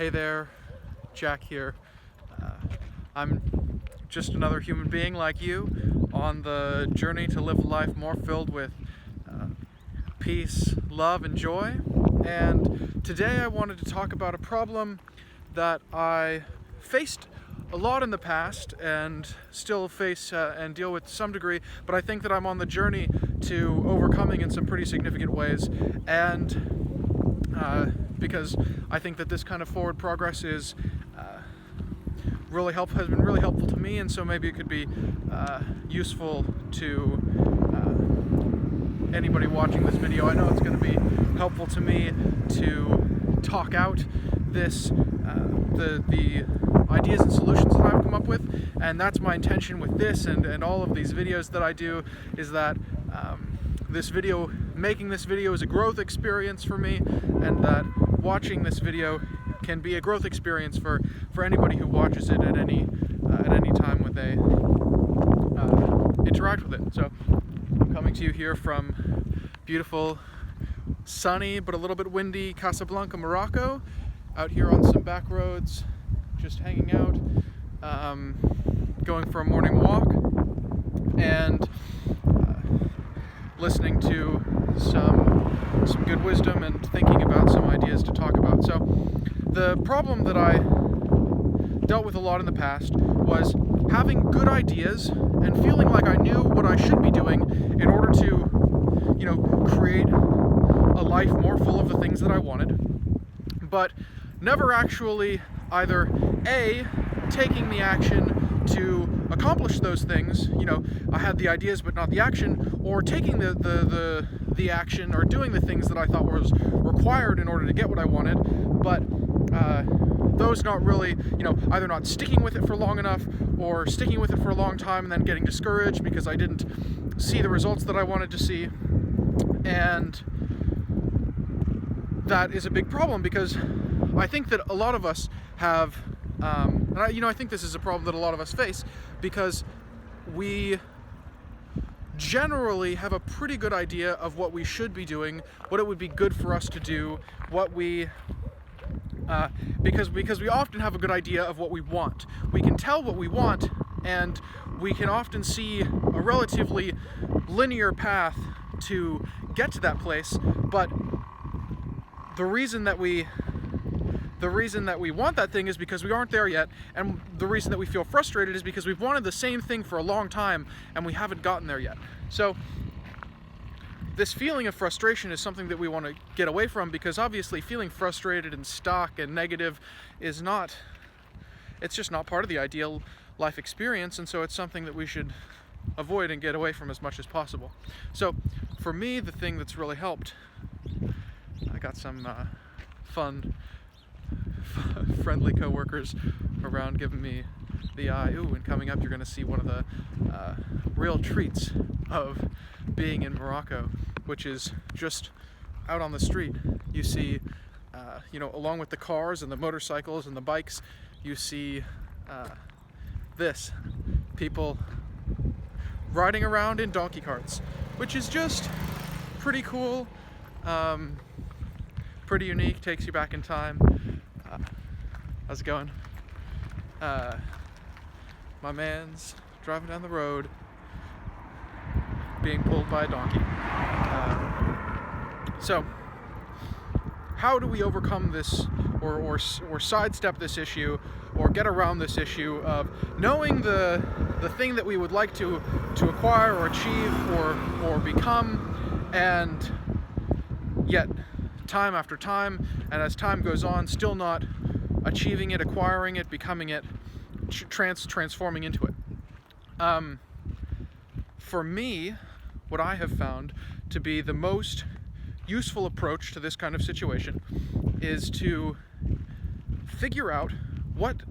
Hey there, Jack here. I'm just another human being like you on the journey to live a life more filled with peace, love, and joy. And today I wanted to talk about a problem that I faced a lot in the past and still face and deal with to some degree, but I think that I'm on the journey to overcoming in some pretty significant ways. And because I think that this kind of forward progress is has been really helpful to me, and so maybe it could be useful to anybody watching this video. I know it's going to be helpful to me to talk out this the ideas and solutions that I've come up with, and that's my intention with this and all of these videos that I do, is that making this video is a growth experience for me, and that watching this video can be a growth experience for anybody who watches it at any time when they interact with it. So I'm coming to you here from beautiful, sunny but a little bit windy Casablanca, Morocco, out here on some back roads, just hanging out, going for a morning walk, and listening to some good wisdom and thinking about some ideas to talk about. So the problem that I dealt with a lot in the past was having good ideas and feeling like I knew what I should be doing in order to, create a life more full of the things that I wanted, but never actually either A, taking the action to accomplish those things. I had the ideas but not the action, or taking the action or doing the things that I thought was required in order to get what I wanted, but those not really, either not sticking with it for long enough, or sticking with it for a long time and then getting discouraged because I didn't see the results that I wanted to see. And that is a big problem, because I think that a lot of us have, and I think this is a problem that a lot of us face, because we generally have a pretty good idea of what we should be doing, what it would be good for us to do, because we often have a good idea of what we want. We can tell what we want, and we can often see a relatively linear path to get to that place, but the reason that we want that thing is because we aren't there yet, and the reason that we feel frustrated is because we've wanted the same thing for a long time and we haven't gotten there yet. So this feeling of frustration is something that we want to get away from, because obviously feeling frustrated and stuck and negative it's just not part of the ideal life experience, and so it's something that we should avoid and get away from as much as possible. So for me, the thing that's really helped, I got some fun friendly co-workers around giving me the eye. Ooh, and coming up you're going to see one of the real treats of being in Morocco, which is just out on the street. You see, along with the cars and the motorcycles and the bikes, you see people riding around in donkey carts, which is just pretty cool, pretty unique, takes you back in time. How's it going? My man's driving down the road being pulled by a donkey. So how do we overcome this, or sidestep this issue, or get around this issue of knowing the thing that we would like to acquire or achieve or become, and yet time after time, and as time goes on, still not achieving it, acquiring it, becoming it, transforming into it? For me, what I have found to be the most useful approach to this kind of situation is to figure out what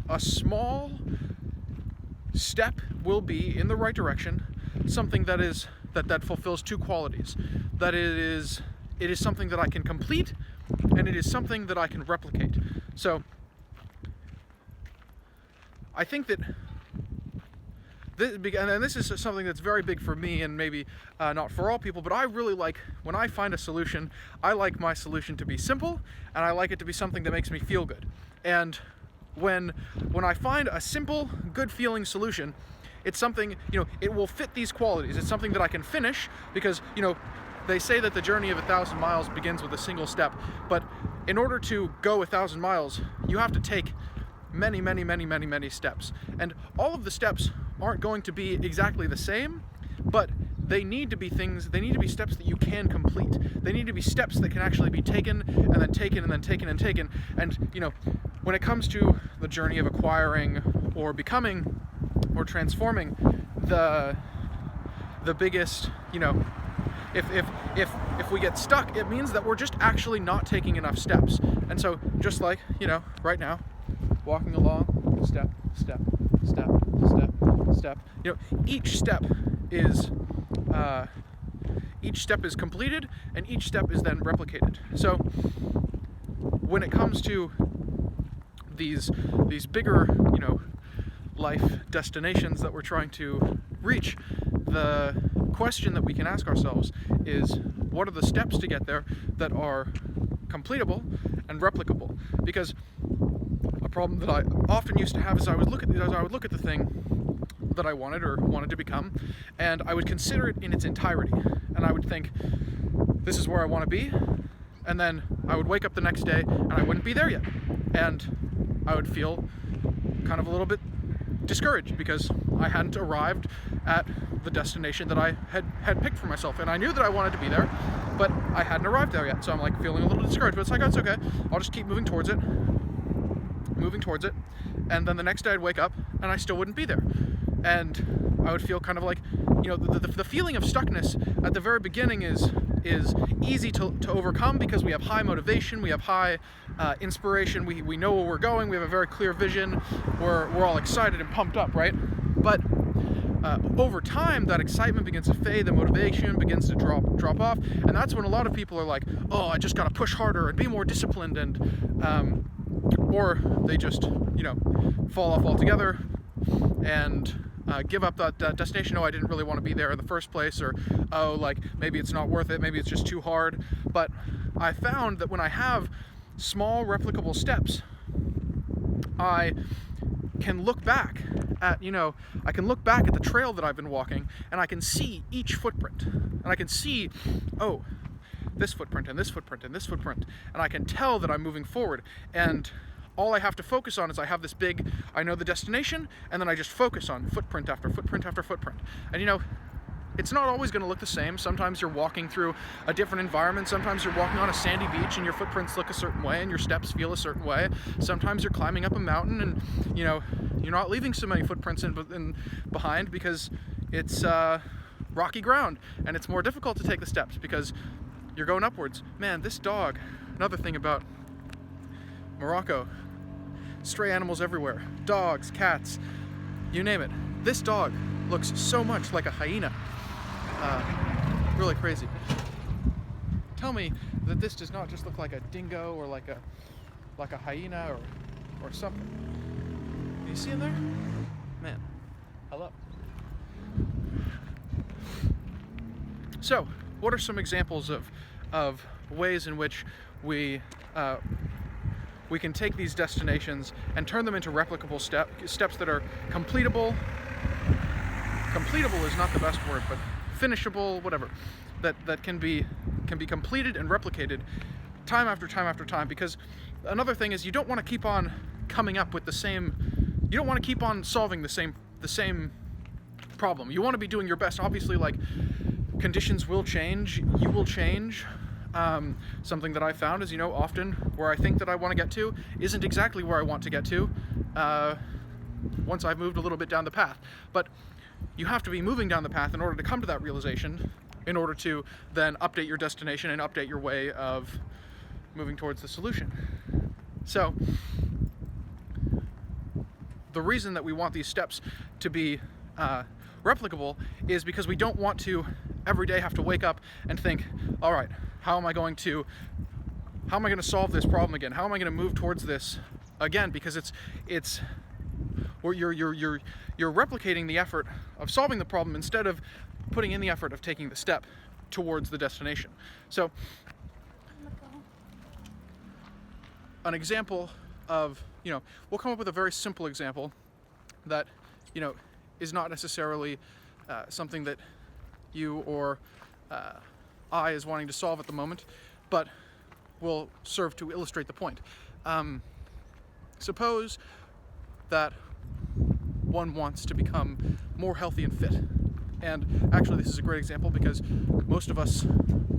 a small step will be in the right direction, something that fulfills two qualities: that it is something that I can complete, and it is something that I can replicate. So I think that and this is something that's very big for me, and maybe not for all people, but I really like, when I find a solution, I like my solution to be simple, and I like it to be something that makes me feel good. And when I find a simple, good feeling solution, it's something, it will fit these qualities. It's something that I can finish, because, they say that the journey of 1,000 miles begins with a single step, but in order to go 1,000 miles, you have to take many, many, many, many, many steps. And all of the steps aren't going to be exactly the same, but they need to be steps that you can complete. They need to be steps that can actually be taken, and then taken, and then taken, and taken. And, when it comes to the journey of acquiring, or becoming, or transforming, the biggest, if we get stuck, it means that we're just actually not taking enough steps. And so, just like, right now, walking along, step, step, step, step, step. Each step is completed, and each step is then replicated. So when it comes to these bigger, life destinations that we're trying to reach, the question that we can ask ourselves is, what are the steps to get there that are completable and replicable? Because a problem that I often used to have is I would look at the thing that I wanted to become, and I would consider it in its entirety, and I would think, this is where I want to be, and then I would wake up the next day and I wouldn't be there yet, and I would feel kind of a little bit discouraged because I hadn't arrived at the destination that I had picked for myself, and I knew that I wanted to be there, but I hadn't arrived there yet. So I'm like feeling a little discouraged, but it's like, oh, it's okay, I'll just keep moving towards it, and then the next day I'd wake up and I still wouldn't be there, and I would feel kind of like, the feeling of stuckness at the very beginning is easy to overcome, because we have high motivation, we have high inspiration, we know where we're going, we have a very clear vision, we're all excited and pumped up, right? But over time, that excitement begins to fade, the motivation begins to drop off, and that's when a lot of people are like, oh, I just gotta push harder and be more disciplined, and or they just fall off altogether and give up that destination. Oh, I didn't really want to be there in the first place, or oh, like maybe it's not worth it, maybe it's just too hard. But I found that when I have small replicable steps, I can look back at the trail that I've been walking, and I can see each footprint, and I can see, oh, this footprint and this footprint and this footprint, and I can tell that I'm moving forward. And all I have to focus on is I know the destination, and then I just focus on footprint after footprint after footprint. And it's not always going to look the same. Sometimes you're walking through a different environment. Sometimes you're walking on a sandy beach and your footprints look a certain way and your steps feel a certain way. Sometimes you're climbing up a mountain and you're not leaving so many footprints in behind because it's rocky ground and it's more difficult to take the steps because you're going upwards. Man, this dog, another thing about Morocco, stray animals everywhere, dogs, cats, you name it. This dog looks so much like a hyena. Really crazy. Tell me that this does not just look like a dingo or like a hyena or something. You see him there? Man, hello. So, what are some examples of ways in which we can take these destinations and turn them into replicable steps that are completable? Completable is not the best word, but finishable, whatever, that can be completed and replicated time after time after time. Because another thing is, you don't want to keep on coming up with you don't want to keep on solving the same problem. You want to be doing your best. Obviously, like, conditions will change, you will change. Something that I found is, often where I think that I want to get to isn't exactly where I want to get to once I've moved a little bit down the path. But you have to be moving down the path in order to come to that realization, in order to then update your destination and update your way of moving towards the solution. So, the reason that we want these steps to be replicable is because we don't want to every day have to wake up and think, all right, how am I going to solve this problem again? How am I going to move towards this again? Because or you're replicating the effort of solving the problem instead of putting in the effort of taking the step towards the destination. So an example of, we'll come up with a very simple example that, is not necessarily something that you or I is wanting to solve at the moment, but will serve to illustrate the point. Suppose that one wants to become more healthy and fit. And actually this is a great example because most of us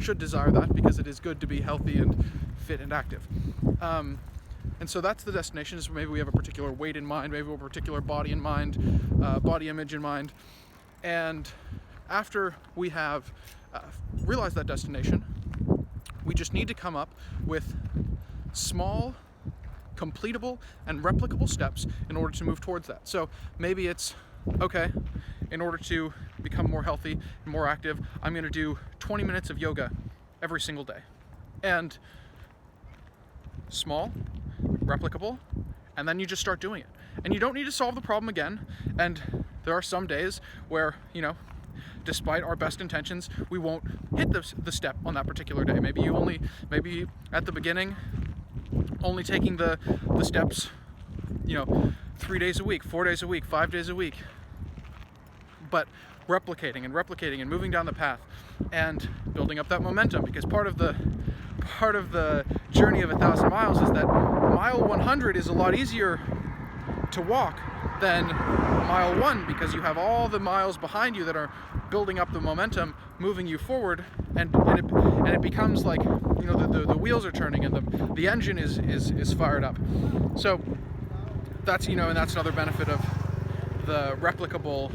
should desire that, because it is good to be healthy and fit and active. And so that's the destination. Is maybe we have a particular weight in mind, maybe we have a particular body in mind, body image in mind. And after we have realized that destination, we just need to come up with small, completable, and replicable steps in order to move towards that. So maybe it's, okay, in order to become more healthy and more active, I'm going to do 20 minutes of yoga every single day. And small, replicable, and then you just start doing it. And you don't need to solve the problem again. And there are some days where, despite our best intentions, we won't hit the step on that particular day. Maybe at the beginning, only taking the steps, 3 days a week, 4 days a week, 5 days a week, but replicating and moving down the path and building up that momentum, because part of the journey of 1,000 miles is that mile 100 is a lot easier to walk than mile 1, because you have all the miles behind you that are building up the momentum, moving you forward, and it becomes like, the wheels are turning and the engine is fired up. So that's, and that's another benefit of the replicable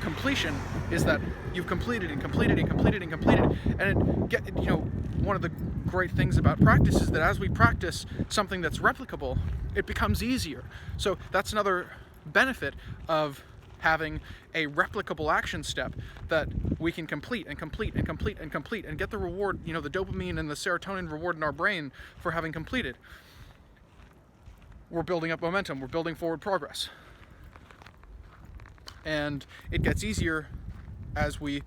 completion, is that you've completed and completed and completed and completed. And one of the great things about practice is that as we practice something that's replicable, it becomes easier. So that's another benefit of having a replicable action step that we can complete and complete and complete and complete and get the reward, the dopamine and the serotonin reward in our brain for having completed. We're building up momentum, we're building forward progress. And it gets easier as we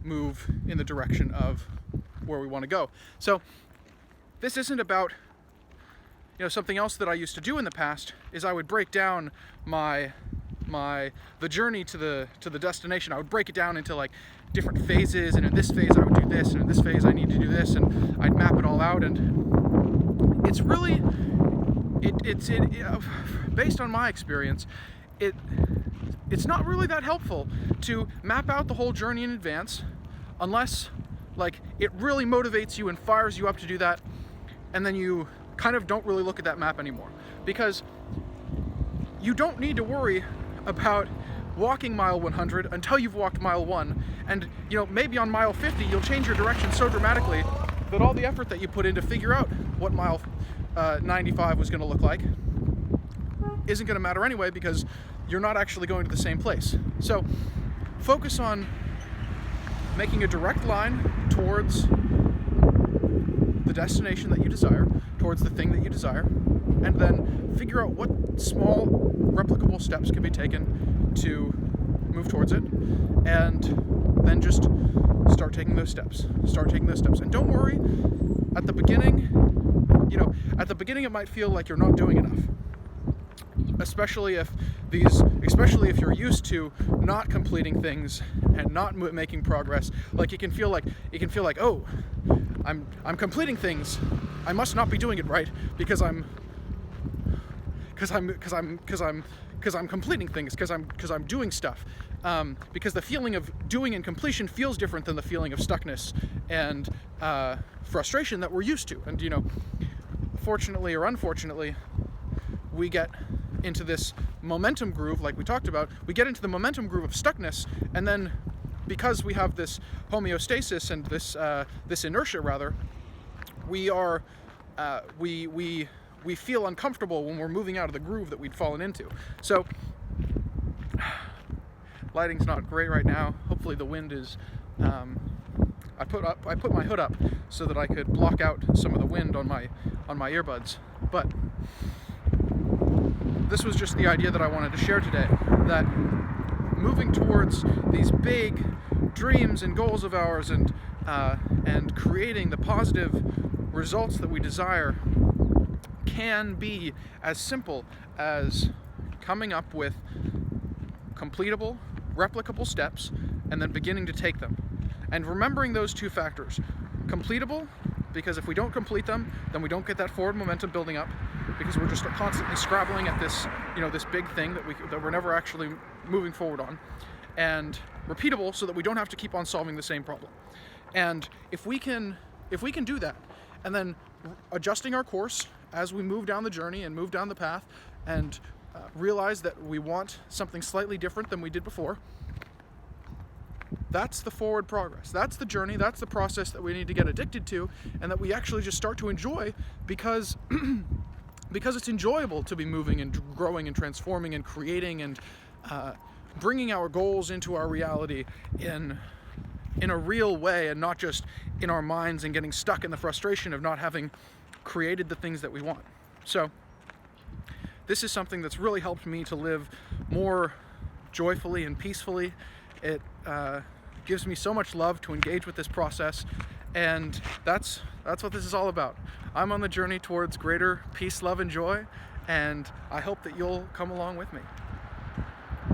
move in the direction of where we want to go. So this isn't about, something else that I used to do in the past is I would break down the journey to the destination. I would break it down into like different phases, and in this phase I would do this, and in this phase I need to do this, and I'd map it all out. And it's really, based on my experience, it's not really that helpful to map out the whole journey in advance, unless it really motivates you and fires you up to do that, and then you kind of don't really look at that map anymore, because you don't need to worry about walking mile 100 until you've walked mile 1, and maybe on mile 50 you'll change your direction so dramatically that all the effort that you put in to figure out what mile 95 was going to look like isn't going to matter anyway, because you're not actually going to the same place. So focus on making a direct line towards the destination that you desire, towards the thing that you desire, and then figure out what small replicable steps can be taken to move towards it, and then just start taking those steps. And don't worry, at the beginning, it might feel like you're not doing enough. Especially if you're used to not completing things and not making progress. Like it can feel like, oh, I'm completing things. I must not be doing it right because I'm completing things, because I'm doing stuff. Because the feeling of doing and completion feels different than the feeling of stuckness and frustration that we're used to. And fortunately or unfortunately, we get into this momentum groove, like we talked about. We get into the momentum groove of stuckness, and then because we have this homeostasis and this inertia, rather, we feel uncomfortable when we're moving out of the groove that we'd fallen into. So lighting's not great right now. Hopefully the wind is. I put my hood up so that I could block out some of the wind on my earbuds, but this was just the idea that I wanted to share today, that moving towards these big dreams and goals of ours, and creating the positive results that we desire, can be as simple as coming up with completable, replicable steps and then beginning to take them. And remembering those two factors. Completable, because if we don't complete them, then we don't get that forward momentum building up, because we're just constantly scrabbling at this, this big thing that we're never actually moving forward on. And repeatable, so that we don't have to keep on solving the same problem. And if we can do that, and then adjusting our course as we move down the journey and move down the path, and realize that we want something slightly different than we did before, that's the forward progress. That's the journey. That's the process that we need to get addicted to, and that we actually just start to enjoy, because because it's enjoyable to be moving and growing and transforming and creating and bringing our goals into our reality in a real way, and not just in our minds and getting stuck in the frustration of not having created the things that we want. So this is something that's really helped me to live more joyfully and peacefully. It gives me so much love to engage with this process, and that's what this is all about. I'm on the journey towards greater peace, love, and joy, and I hope that you'll come along with me.